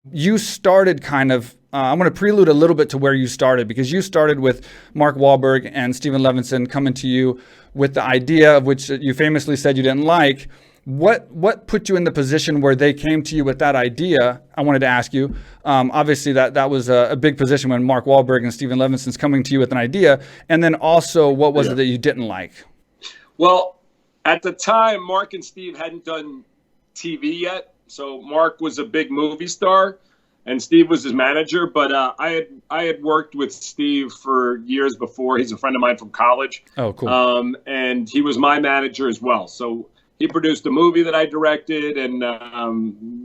you started kind of, I'm going to prelude a little bit to where you started, because you started with Mark Wahlberg and Steven Levinson coming to you with the idea of which you famously said you didn't like. What put you in the position where they came to you with that idea? I wanted to ask you. Obviously, that was a big position when Mark Wahlberg and Steven Levinson's coming to you with an idea. And then also, what was it that you didn't like? Well, at the time, Mark and Steve hadn't done TV yet. So Mark was a big movie star, and Steve was his manager. But I had worked with Steve for years before. He's a friend of mine from college. Oh, cool. And he was my manager as well. So he produced a movie that I directed, and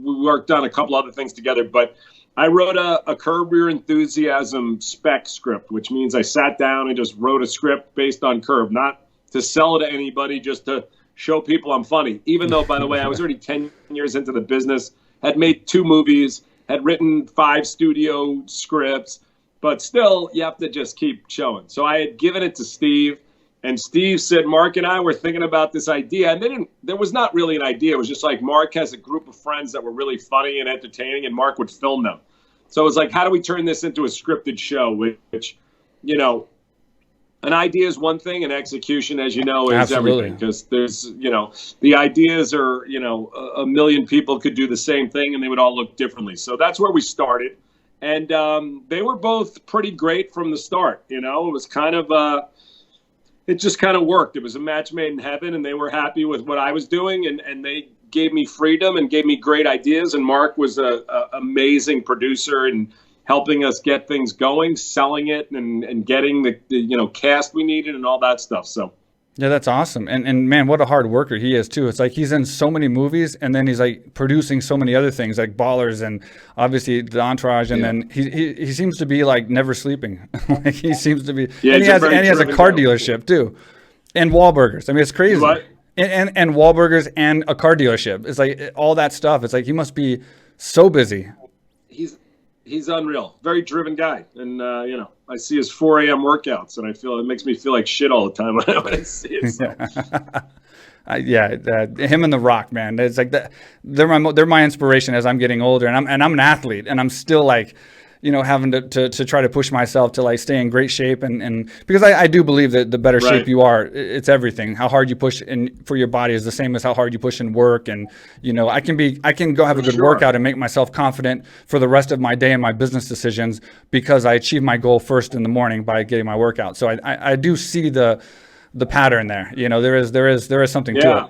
we worked on a couple other things together. But I wrote a Curb Your Enthusiasm spec script, which means I sat down and just wrote a script based on Curb, not to sell it to anybody, just to show people I'm funny. Even though, by the way, I was already 10 years into the business, had made 2 movies, had written 5 studio scripts, but still, you have to just keep showing. So I had given it to Steve, and Steve said, Mark and I were thinking about this idea. And there was not really an idea. It was just like Mark has a group of friends that were really funny and entertaining, and Mark would film them. So it was like, how do we turn this into a scripted show, which, you know, an idea is one thing, and execution, as you know, is everything. Because there's, you know, the ideas are, you know, a million people could do the same thing and they would all look differently. So that's where we started. And they were both pretty great from the start. You know, it was kind of, it just kind of worked. It was a match made in heaven, and they were happy with what I was doing, and they gave me freedom and gave me great ideas. And Mark was a amazing producer and helping us get things going, selling it, and getting the you know, cast we needed and all that stuff. So yeah, that's awesome. And man, what a hard worker he is too. It's like he's in so many movies, and then he's like producing so many other things like Ballers and obviously the Entourage, and then he seems to be like never sleeping. Like he seems to be, and he has a car dealership too, and Wahlburgers. I mean, it's crazy. What? And Wahlburgers and a car dealership. It's like all that stuff. It's like he must be so busy. He's unreal, very driven guy, and you know, I see his 4 a.m. workouts, and it makes me feel like shit all the time when I see it. So. Him and The Rock, man. It's like that. They're my inspiration as I'm getting older, and I'm an athlete, and I'm still like, you know, having to try to push myself to like stay in great shape, and because I do believe that the better shape you are, it's everything. How hard you push in for your body is the same as how hard you push in work, and you know, I can go have a good workout and make myself confident for the rest of my day and my business decisions because I achieve my goal first in the morning by getting my workout. So I do see the pattern there. You know, there is something to it.